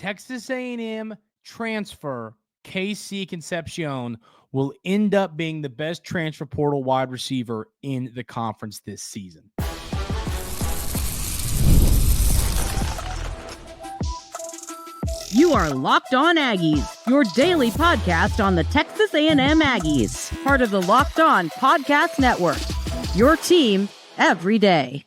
Texas A&M transfer KC Concepcion will end up being the best transfer portal wide receiver in the conference this season. You are Locked On Aggies, your daily podcast on the Texas A&M Aggies, part of the Locked On Podcast Network, your team every day.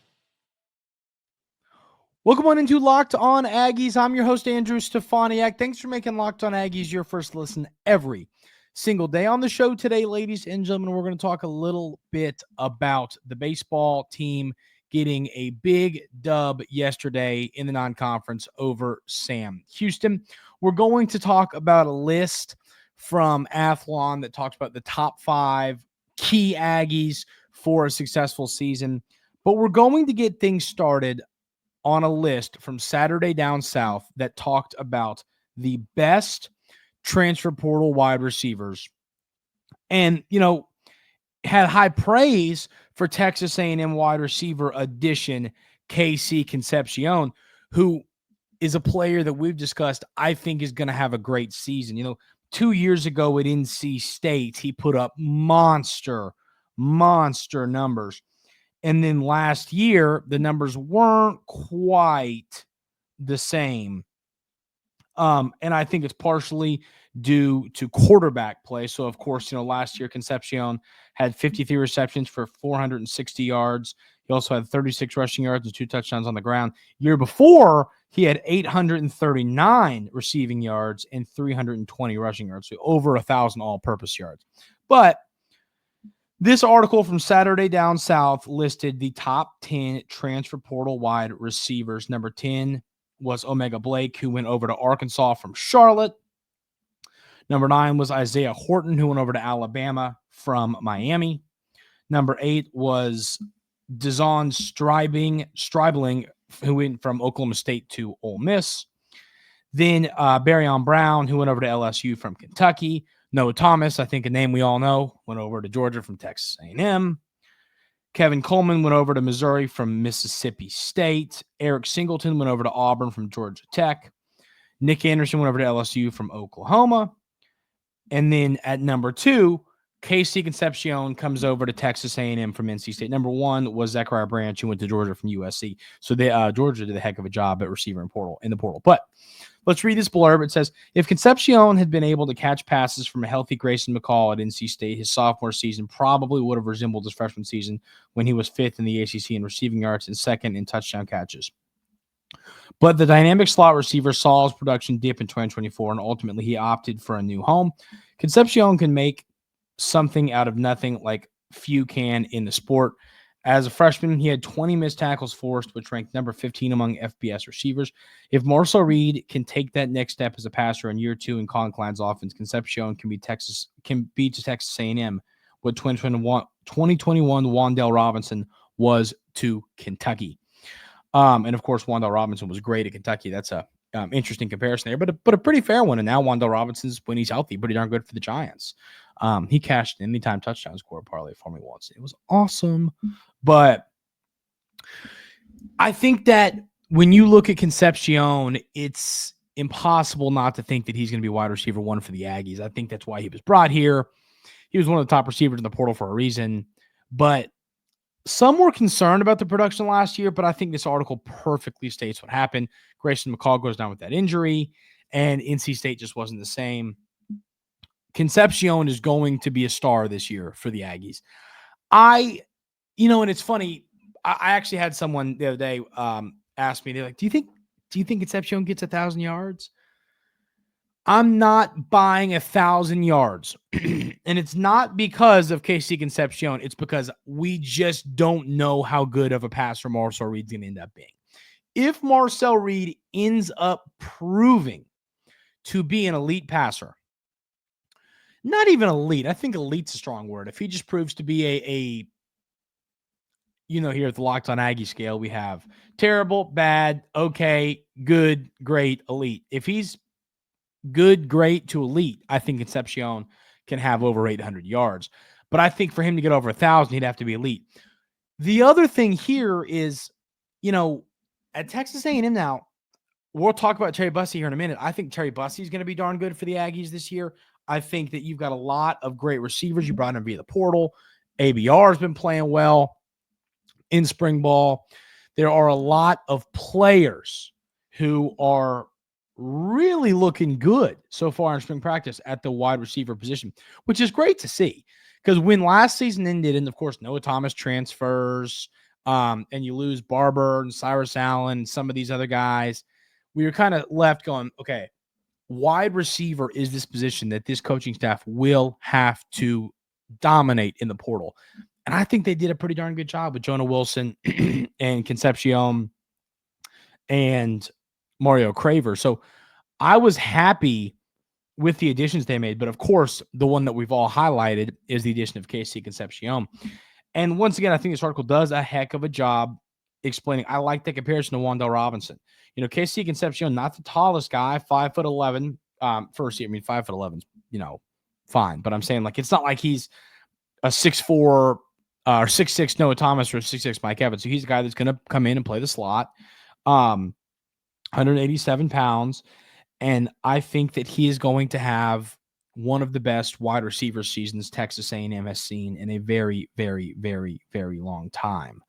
Welcome on into Locked On Aggies. I'm your host, Andrew Stefaniak. Thanks for making Locked On Aggies your first listen every single day. On the show today, ladies and gentlemen, we're going to talk a little bit about the baseball team getting a big dub yesterday in the non-conference over Sam Houston. We're going to talk about a list from Athlon that talks about the top 5 key Aggies for a successful season. But we're going to get things started on a list from Saturday Down South that talked about the best transfer portal wide receivers. And, had high praise for Texas A&M wide receiver addition KC Concepcion, who is a player that we've discussed, I think is going to have a great season. 2 years ago at NC State, he put up monster numbers. And then last year, the numbers weren't quite the same. And I think it's partially due to quarterback play. So, of course, last year Concepcion had 53 receptions for 460 yards. He also had 36 rushing yards and 2 touchdowns on the ground. Year before, he had 839 receiving yards and 320 rushing yards, so over 1,000 all-purpose yards. But this article from Saturday Down South listed the top 10 transfer portal wide receivers. Number 10 was Omega Blake, who went over to Arkansas from Charlotte. Number 9 was Isaiah Horton, who went over to Alabama from Miami. Number 8 was Dazon Stribling, who went from Oklahoma State to Ole Miss. Then Barryon Brown, who went over to LSU from Kentucky. Noah Thomas, I think a name we all know, went over to Georgia from Texas A&M. Kevin Coleman went over to Missouri from Mississippi State. Eric Singleton went over to Auburn from Georgia Tech. Nick Anderson went over to LSU from Oklahoma. And then at number 2, KC Concepcion comes over to Texas A&M from NC State. Number 1 was Zachariah Branch, who went to Georgia from USC. So Georgia did a heck of a job at receiver in the portal. But let's read this blurb. It says, if Concepcion had been able to catch passes from a healthy Grayson McCall at NC State, his sophomore season probably would have resembled his freshman season when he was 5th in the ACC in receiving yards and 2nd in touchdown catches. But the dynamic slot receiver saw his production dip in 2024, and ultimately he opted for a new home. Concepcion can make something out of nothing like few can in the sport. As a freshman, he had 20 missed tackles forced, which ranked number 15 among FBS receivers. If Marcel Reed can take that next step as a passer in year 2 in Colin Klein's offense, Concepcion can be to Texas A&M what 2021 Wan'Dale Robinson was to Kentucky. And of course, Wan'Dale Robinson was great at Kentucky. That's a interesting comparison there, but a pretty fair one. And now Wan'Dale Robinson's, when he's healthy, pretty darn good for the Giants. He cashed an anytime touchdown score parlay for me once. It was awesome. But I think that when you look at Concepcion, it's impossible not to think that he's going to be wide receiver 1 for the Aggies. I think that's why he was brought here. He was one of the top receivers in the portal for a reason. But some were concerned about the production last year, but I think this article perfectly states what happened. Grayson McCall goes down with that injury, and NC State just wasn't the same. Concepcion is going to be a star this year for the Aggies. And it's funny. I actually had someone the other day ask me, they're like, do you think Concepcion gets 1,000 yards? I'm not buying 1,000 yards. And it's not because of KC Concepcion. It's because we just don't know how good of a passer Marcel Reed's going to end up being. If Marcel Reed ends up proving to be an elite passer, not even elite, I think elite's a strong word. If he just proves to be here at the Locked On Aggie scale, we have terrible, bad, okay, good, great, elite. If he's good, great to elite, I think Concepcion can have over 800 yards. But I think for him to get over 1,000, he'd have to be elite. The other thing here is, at Texas A&M now, we'll talk about Terry Bussey here in a minute. I think Terry Bussey is going to be darn good for the Aggies this year. I think that you've got a lot of great receivers. You brought in via the portal. ABR has been playing well in spring ball. There are a lot of players who are really looking good so far in spring practice at the wide receiver position, which is great to see. Because when last season ended, and of course Noah Thomas transfers, and you lose Barber and Cyrus Allen, and some of these other guys, we were kind of left going, okay, wide receiver is this position that this coaching staff will have to dominate in the portal. And I think they did a pretty darn good job with Jonah Wilson and Concepcion and Mario Craver. So I was happy with the additions they made. But of course, the one that we've all highlighted is the addition of KC Concepcion. And once again, I think this article does a heck of a job explaining. I like the comparison to Wan'Dale Robinson. You know, KC Concepcion, not the tallest guy, 5'11". First year, I mean, 5'11", fine. But I'm saying, like, it's not like he's a 6'4" or 6'6" Noah Thomas or 6'6" Mike Evans. So he's a guy that's going to come in and play the slot. 187 pounds. And I think that he is going to have one of the best wide receiver seasons Texas A&M has seen in a very, very, very, very long time.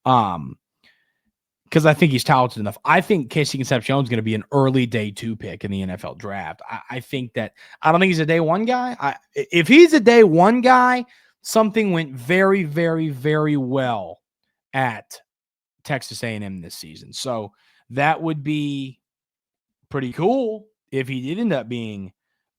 Because I think he's talented enough. I think KC Concepcion is going to be an early day 2 pick in the NFL draft. I think that – I don't think he's a day 1 guy. If he's a day 1 guy, something went very, very, very well at Texas A&M this season. So that would be pretty cool if he did end up being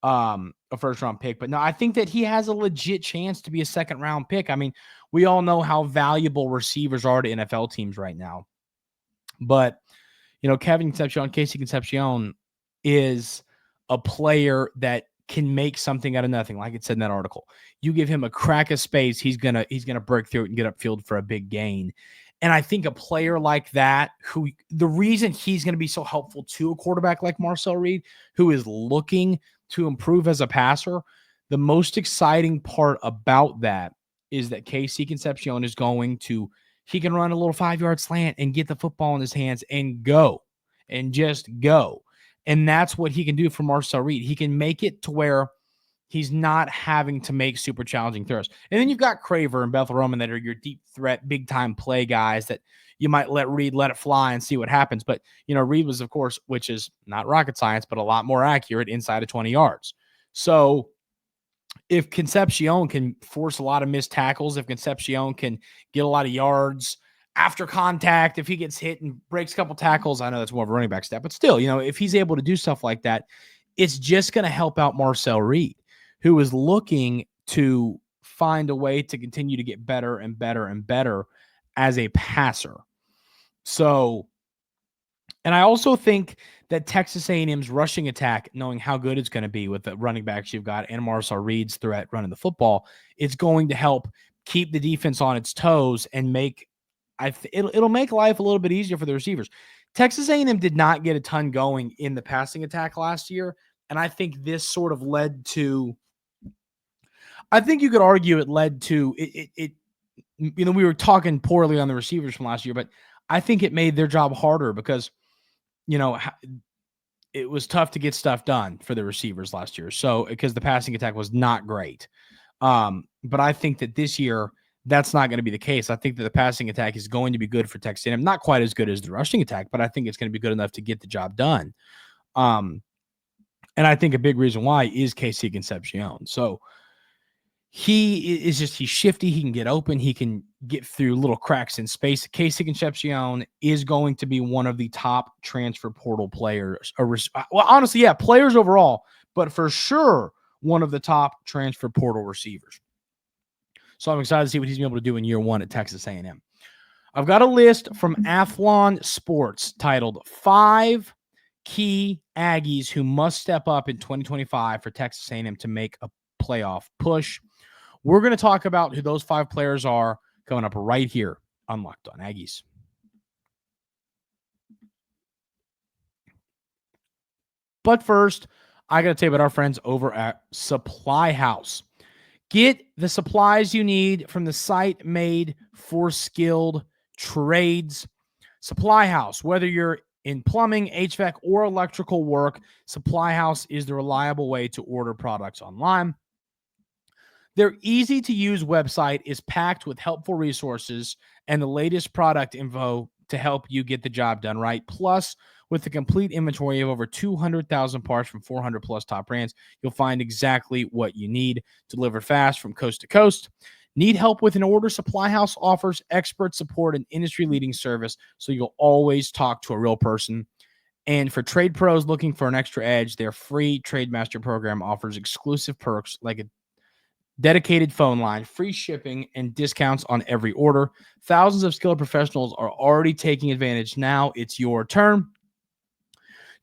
a first-round pick. But no, I think that he has a legit chance to be a second-round pick. I mean, we all know how valuable receivers are to NFL teams right now. But, Kevin Concepcion, KC Concepcion is a player that can make something out of nothing, like it said in that article. You give him a crack of space, he's gonna break through it and get upfield for a big gain. And I think a player like that, who the reason he's going to be so helpful to a quarterback like Marcel Reed, who is looking to improve as a passer, the most exciting part about that is that KC Concepcion is he can run a little 5-yard slant and get the football in his hands and go and just go. And that's what he can do for Marcel Reed. He can make it to where he's not having to make super challenging throws. And then you've got Craver and Bethel Roman that are your deep threat, big-time play guys that you might let it fly and see what happens. But, Reed was, of course, which is not rocket science, but a lot more accurate inside of 20 yards. So if Concepcion can force a lot of missed tackles, if Concepcion can get a lot of yards after contact, if he gets hit and breaks a couple tackles, I know that's more of a running back step, but still, if he's able to do stuff like that, it's just going to help out Marcel Reed, who is looking to find a way to continue to get better and better and better as a passer. So, and I also think that Texas A&M's rushing attack, knowing how good it's going to be with the running backs you've got and Marcel Reed's threat running the football, it's going to help keep the defense on its toes and it'll make life a little bit easier for the receivers. Texas A&M did not get a ton going in the passing attack last year, and I think this sort of led to – I think you could argue it led to it. We were talking poorly on the receivers from last year, but I think it made their job harder because, it was tough to get stuff done for the receivers last year. So because the passing attack was not great. But I think that this year that's not going to be the case. I think that the passing attack is going to be good for Texas A&M. Not quite as good as the rushing attack, but I think it's going to be good enough to get the job done. And I think a big reason why is KC Concepcion. So he's shifty. He can get open. He can get through little cracks in space. KC Concepcion is going to be one of the top transfer portal players. Well, honestly, yeah, players overall, but for sure one of the top transfer portal receivers. So I'm excited to see what he's been able to do in year 1 at Texas A&M. I've got a list from Athlon Sports titled 5 Key Aggies Who Must Step Up in 2025 for Texas A&M to make a playoff push. We're going to talk about who those 5 players are coming up right here on Locked On Aggies. But first, I got to tell you about our friends over at Supply House. Get the supplies you need from the site made for skilled trades. Supply House, whether you're In plumbing, HVAC, or electrical work, Supply House is the reliable way to order products online. Their easy-to-use website is packed with helpful resources and the latest product info to help you get the job done right. Plus, with the complete inventory of over 200,000 parts from 400-plus top brands, you'll find exactly what you need, delivered fast from coast to coast. Need help with an order? Supply House offers expert support and industry-leading service, so you'll always talk to a real person. And for trade pros looking for an extra edge, their free Trade Master program offers exclusive perks like a dedicated phone line, free shipping, and discounts on every order. Thousands of skilled professionals are already taking advantage. Now it's your turn.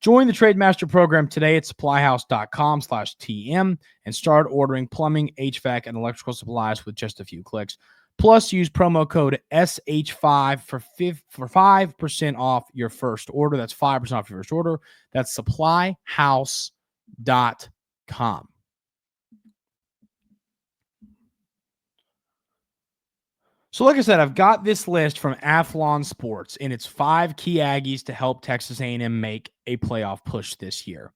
Join the Trade Master program today at supplyhouse.com/TM and start ordering plumbing, HVAC, and electrical supplies with just a few clicks. Plus, use promo code SH5 for 5% off your first order. That's 5% off your first order. That's supplyhouse.com. So like I said, I've got this list from Athlon Sports, and it's 5 key Aggies to help Texas A&M make a playoff push this year.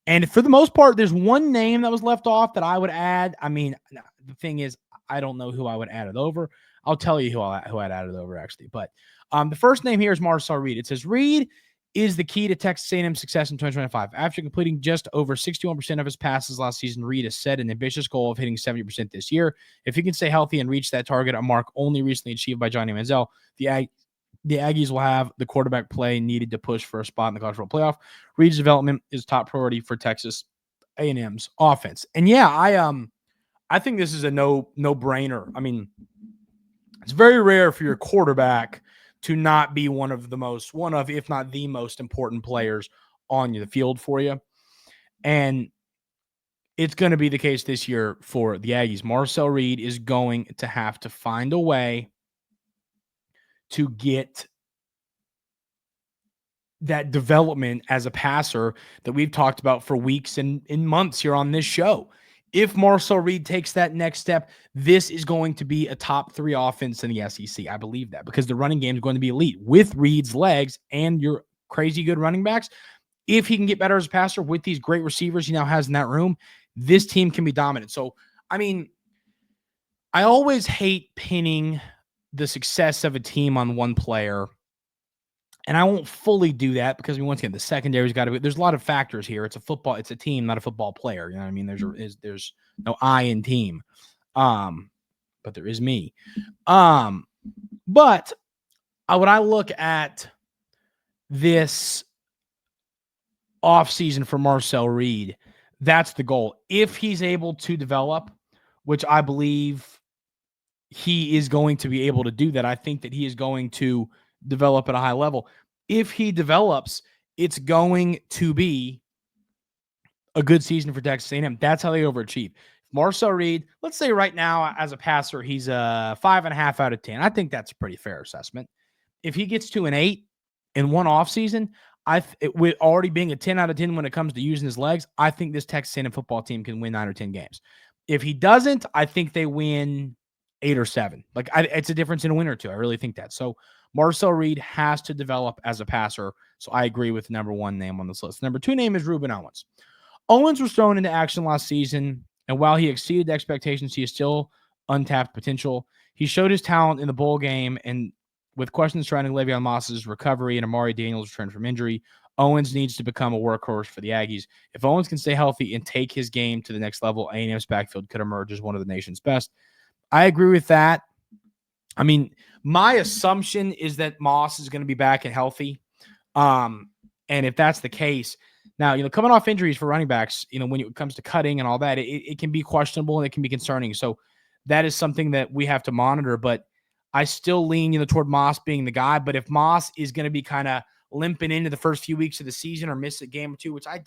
And for the most part, there's one name that was left off that I would add. I mean, the thing is, I don't know who I would add it over. I'll tell you who I'd add it over, actually. But the first name here is Marcel Reed. It says, Reed is the key to Texas A&M's success in 2025. After completing just over 61% of his passes last season, Reed has set an ambitious goal of hitting 70% this year. If he can stay healthy and reach that target, a mark only recently achieved by Johnny Manziel, the Aggies will have the quarterback play needed to push for a spot in the college football playoff. Reed's development is top priority for Texas A&M's offense. And yeah, I think this is a no-brainer. I mean, it's very rare for your quarterback to not be one of, if not the most important players on the field for you. And it's going to be the case this year for the Aggies. Marcel Reed is going to have to find a way to get that development as a passer that we've talked about for weeks and months here on this show. If Marcel Reed takes that next step, this is going to be a top 3 offense in the SEC. I believe that because the running game is going to be elite with Reed's legs and your crazy good running backs. If he can get better as a passer with these great receivers he now has in that room, this team can be dominant. So, I mean, I always hate pinning the success of a team on one player. And I won't fully do that because once again, the secondary's got to be, there's a lot of factors here. It's a team, not a football player. You know what I mean? There's no I in team. But there is me. But when I look at this offseason for Marcel Reed, that's the goal. If he's able to develop, which I believe he is going to be able to do that, I think that he is going to develop at a high level. If he develops, it's going to be a good season for Texas A&M. That's how they overachieve. Marcel Reed, let's say right now as a passer, he's a 5.5 out of 10. I think that's a pretty fair assessment. If he gets to an 8 in one offseason, with already being a 10 out of 10 when it comes to using his legs, I think this Texas A&M football team can win 9 or 10 games. If he doesn't, I think they win 8 or 7. It's a difference in a win or two. I really think that. So Marcel Reed has to develop as a passer. So I agree with number 1 name on this list. Number 2 name is Ruben Owens. Owens was thrown into action last season, and while he exceeded expectations, he is still untapped potential. He showed his talent in the bowl game, and with questions surrounding Le'Veon Moss's recovery and Amari Daniels' return from injury, Owens needs to become a workhorse for the Aggies. If Owens can stay healthy and take his game to the next level, A&M's backfield could emerge as one of the nation's best. I agree with that. I mean, my assumption is that Moss is going to be back and healthy. And if that's the case, now, coming off injuries for running backs, when it comes to cutting and all that, it can be questionable and it can be concerning. So that is something that we have to monitor. But I still lean, toward Moss being the guy. But if Moss is going to be kind of limping into the first few weeks of the season or miss a game or two, which I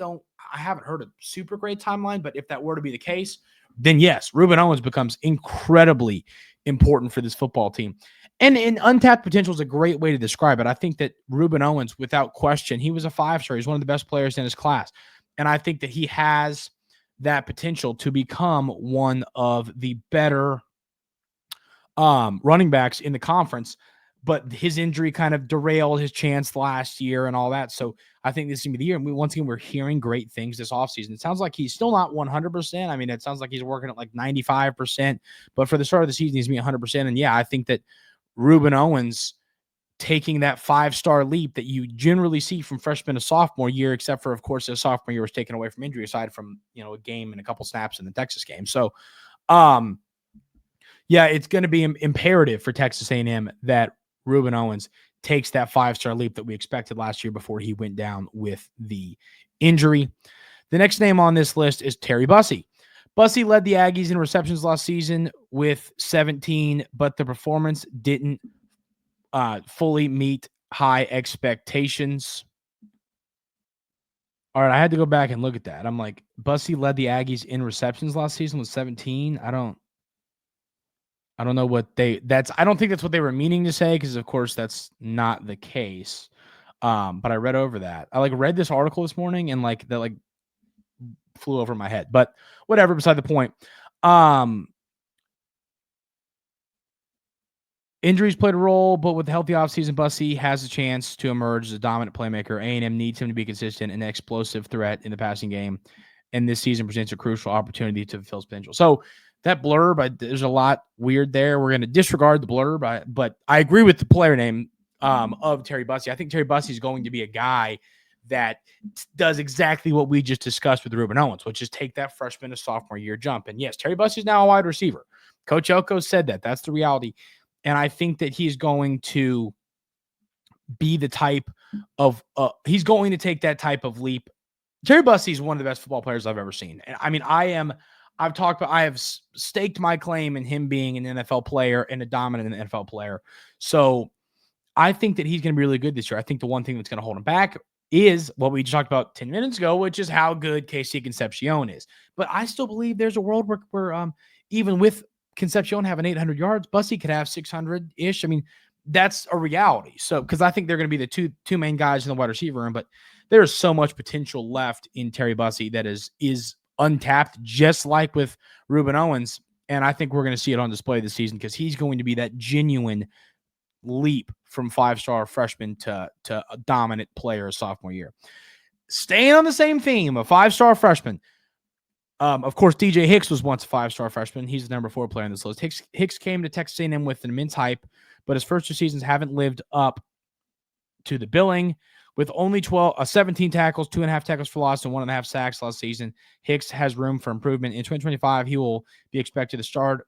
haven't heard a super great timeline, but if that were to be the case, then yes, Ruben Owens becomes incredibly important for this football team. And untapped potential is a great way to describe it. I think that Ruben Owens, without question, he was a 5-star. He's one of the best players in his class. And I think that he has that potential to become one of the better running backs in the conference. but his injury kind of derailed his chance last year and all that. So I think this is going to be the year. And once again, we're hearing great things this offseason. It sounds like he's still not 100%. I mean, it sounds like he's working at like 95%, but for the start of the season, he's going to be 100%. And yeah, I think that Ruben Owens taking that 5-star leap that you generally see from freshman to sophomore year, except for, of course, his sophomore year was taken away from injury, aside from, a game and a couple snaps in the Texas game. So, yeah, it's going to be imperative for Texas A&M that Ruben Owens takes that 5-star leap that we expected last year before he went down with the injury. The next name on this list is Terry Bussey. Bussey led the Aggies in receptions last season with 17, but the performance didn't fully meet high expectations. All right, I had to go back and look at that. I'm like, Bussey led the Aggies in receptions last season with 17. I don't know what I don't think that's what they were meaning to say, because of course that's not the case. But I read over that. I read this article this morning and that flew over my head, but whatever, beside the point. Injuries played a role, but with the healthy offseason, Bussey has a chance to emerge as a dominant playmaker. A&M needs him to be consistent and an explosive threat in the passing game, and this season presents a crucial opportunity to fulfill his potential. So that blurb, there's a lot weird there. We're going to disregard the blurb, but I agree with the player name of Terry Bussey. I think Terry Bussey is going to be a guy that does exactly what we just discussed with Ruben Owens, which is take that freshman to sophomore year jump. And yes, Terry Bussey is now a wide receiver. Coach Elko said that. That's the reality. And I think that he's going to be the type of he's going to take that type of leap. Terry Bussey is one of the best football players I've ever seen. And I mean, I have staked my claim in him being an NFL player and a dominant NFL player. So I think that he's going to be really good this year. I think the one thing that's going to hold him back is what we just talked about 10 minutes ago, which is how good KC Concepcion is. But I still believe there's a world where even with Concepcion having 800 yards, Bussey could have 600-ish. I mean, that's a reality. So, because I think they're going to be the two main guys in the wide receiver room, but there's so much potential left in Terry Bussey that is untapped, just like with Ruben Owens. And I think we're going to see it on display this season, because he's going to be that genuine leap from 5-star freshman to a dominant player sophomore year. Staying on the same theme, a 5-star freshman. Of course, DJ Hicks was once a 5-star freshman. He's the number 4 player on this list. Hicks came to Texas A&M with an immense hype, but his first 2 seasons haven't lived up to the billing. With only 17 tackles, 2.5 tackles for loss, and 1.5 sacks last season, Hicks has room for improvement. In 2025, he will be expected to start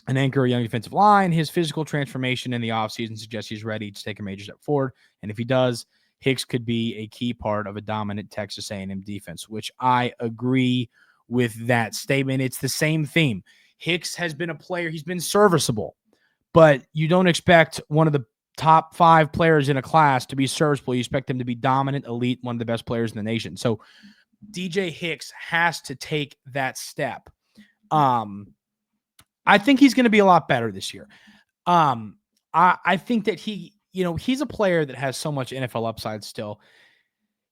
and anchor a young defensive line. His physical transformation in the offseason suggests he's ready to take a major step forward. And if he does, Hicks could be a key part of a dominant Texas A&M defense, which I agree with that statement. It's the same theme. Hicks has been a player. He's been serviceable, but you don't expect one of the top 5 players in a class to be serviceable. You expect them to be dominant, elite, one of the best players in the nation. So DJ Hicks has to take that step. I think he's going to be a lot better this year. I think that he's a player that has so much NFL upside still.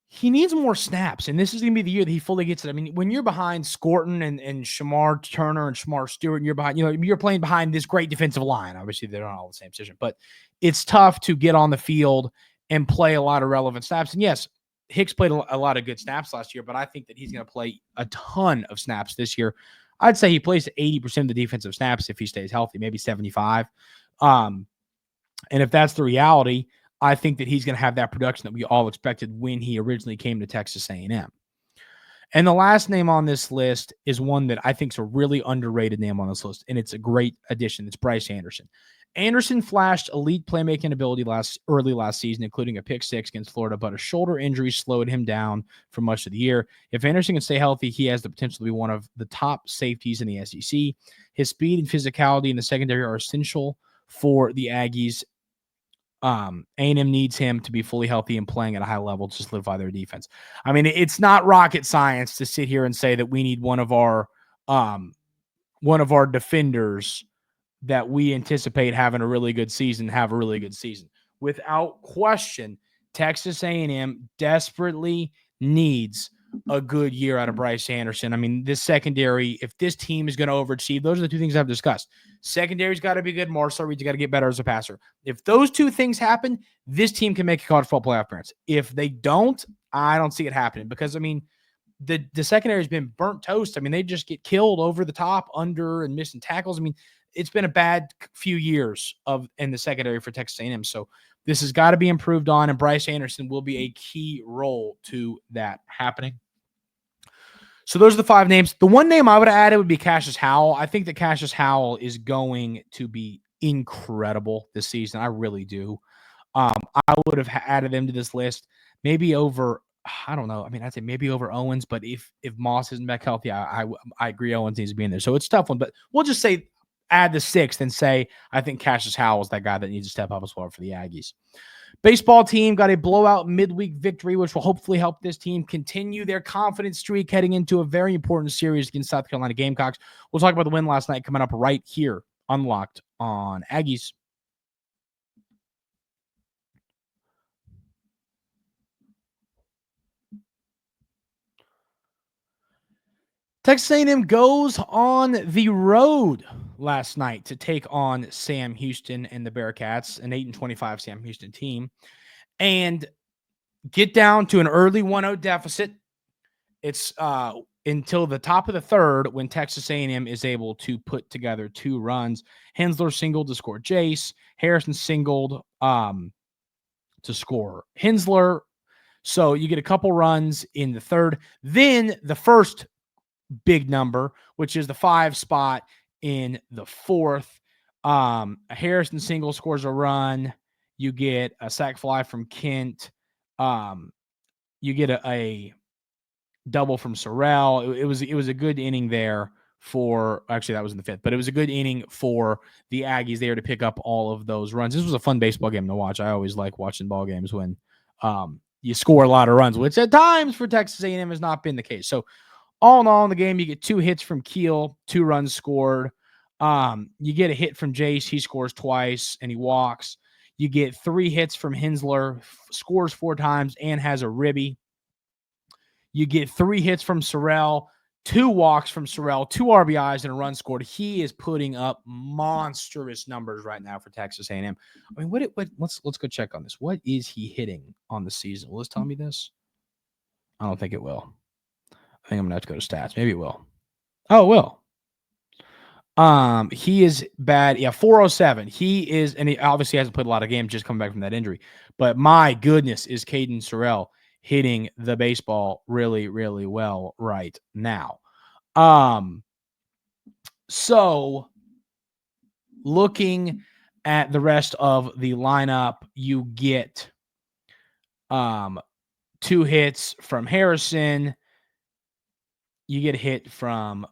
He needs more snaps, and this is going to be the year that he fully gets it. I mean, when you're behind Scorton and Shamar Turner and Shamar Stewart, and you're behind, you're playing behind this great defensive line. Obviously, they're not all the same position, but it's tough to get on the field and play a lot of relevant snaps. And yes, Hicks played a lot of good snaps last year, but I think that he's going to play a ton of snaps this year. I'd say he plays 80% of the defensive snaps if he stays healthy, maybe 75. And if that's the reality, I think that he's going to have that production that we all expected when he originally came to Texas A&M. And the last name on this list is one that I think is a really underrated name on this list, and it's a great addition. It's Bryce Anderson. Anderson flashed elite playmaking ability early last season, including a pick 6 against Florida, but a shoulder injury slowed him down for much of the year. If Anderson can stay healthy, he has the potential to be one of the top safeties in the SEC. His speed and physicality in the secondary are essential for the Aggies. A&M needs him to be fully healthy and playing at a high level to solidify their defense. I mean, it's not rocket science to sit here and say that we need one of our defenders that we anticipate having a really good season, have a really good season. Without question, Texas A&M desperately needs a good year out of Bryce Anderson. I mean, this secondary, if this team is going to overachieve, those are the two things I've discussed. Secondary's got to be good. Marcel Reed's got to get better as a passer. If those two things happen, this team can make a college football playoff appearance. If they don't, I don't see it happening because, I mean, the secondary has been burnt toast. I mean, they just get killed over the top, under, and missing tackles. I mean, it's been a bad few years in the secondary for Texas A&M. So this has got to be improved on, and Bryce Anderson will be a key role to that happening. So those are the 5 names. The one name I would have added would be Cassius Howell. I think that Cassius Howell is going to be incredible this season. I really do. I would have added him to this list, maybe over, I don't know. I mean, I'd say maybe over Owens, but if Moss isn't back healthy, I agree Owens needs to be in there. So it's a tough one, but we'll just say add the 6th and say I think Cassius Howell is that guy that needs to step up as well for the Aggies. Baseball team got a blowout midweek victory, which will hopefully help this team continue their confidence streak heading into a very important series against South Carolina Gamecocks. We'll talk about the win last night coming up right here on Locked On Aggies. Texas A&M goes on the road last night to take on Sam Houston and the Bearcats, an 8-25 Sam Houston team, and get down to an early 1-0 deficit. It's until the top of the third when Texas A&M is able to put together 2 runs. Hensler singled to score Jace. Harrison singled to score Hensler. So you get a couple runs in the third. Then the first big number, which is the 5 spot in the fourth. A Harrison single scores a run. You get a sac fly from Kent. You get a double from Sorrell. It was a good inning there for, actually that was in the 5th, but it was a good inning for the Aggies there to pick up all of those runs. This was a fun baseball game to watch. I always like watching ball games when you score a lot of runs, which at times for Texas A&M has not been the case. So all in all in the game, you get 2 hits from Keel, 2 runs scored. You get a hit from Jace. He scores twice and he walks. You get 3 hits from Hensler, scores 4 times and has a ribby. You get 3 hits from Sorrell, 2 walks from Sorrell, 2 RBIs and a run scored. He is putting up monstrous numbers right now for Texas A&M. I mean, let's go check on this. What is he hitting on the season? Will this tell me this? I don't think it will. I think I'm going to have to go to stats. Maybe it will. Oh, it will. He is bad. Yeah, 407. He is, and he obviously hasn't played a lot of games just coming back from that injury. But my goodness, is Caden Sorrell hitting the baseball really, really well right now. So looking at the rest of the lineup, you get 2 hits from Harrison. You get a hit from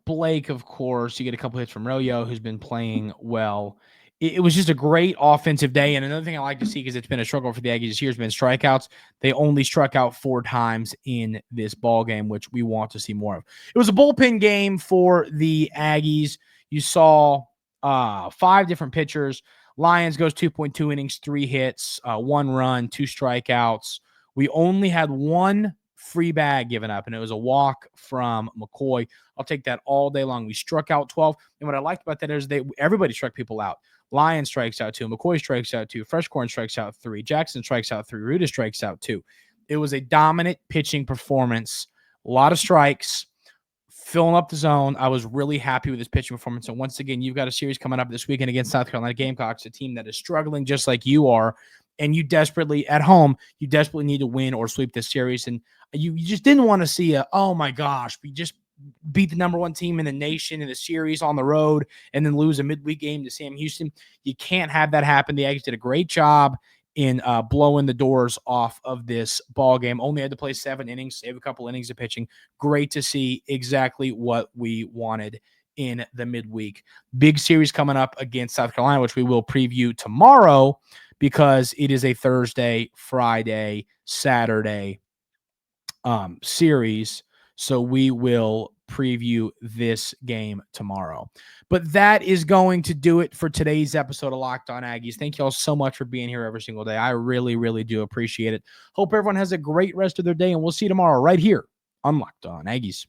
Blake, of course. You get a couple hits from Royo, who's been playing well. It was just a great offensive day. And another thing I like to see, because it's been a struggle for the Aggies this year, has been strikeouts. They only struck out 4 times in this ball game, which we want to see more of. It was a bullpen game for the Aggies. You saw 5 different pitchers. Lions goes 2.2 innings, 3 hits, 1 run, 2 strikeouts. We only had 1 free bag given up, and it was a walk from McCoy. I'll take that all day long. We struck out 12, and what I liked about that is everybody struck people out. Lion strikes out 2, McCoy strikes out 2, Freshcorn strikes out 3, Jackson strikes out 3, Ruda strikes out 2. It was a dominant pitching performance, a lot of strikes, filling up the zone. I was really happy with his pitching performance, and once again, you've got a series coming up this weekend against South Carolina Gamecocks, a team that is struggling just like you are, and you desperately, at home, you desperately need to win or sweep this series, and you just didn't want to see oh my gosh, we just beat the number 1 team in the nation in the series on the road and then lose a midweek game to Sam Houston. You can't have that happen. The Aggies did a great job in blowing the doors off of this ball game. Only had to play 7 innings, save a couple innings of pitching. Great to see, exactly what we wanted in the midweek. Big series coming up against South Carolina, which we will preview tomorrow because it is a Thursday, Friday, Saturday series. So we will preview this game tomorrow. But that is going to do it for today's episode of Locked On Aggies. Thank you all so much for being here every single day. I really, really do appreciate it. Hope everyone has a great rest of their day, and we'll see you tomorrow right here on Locked On Aggies.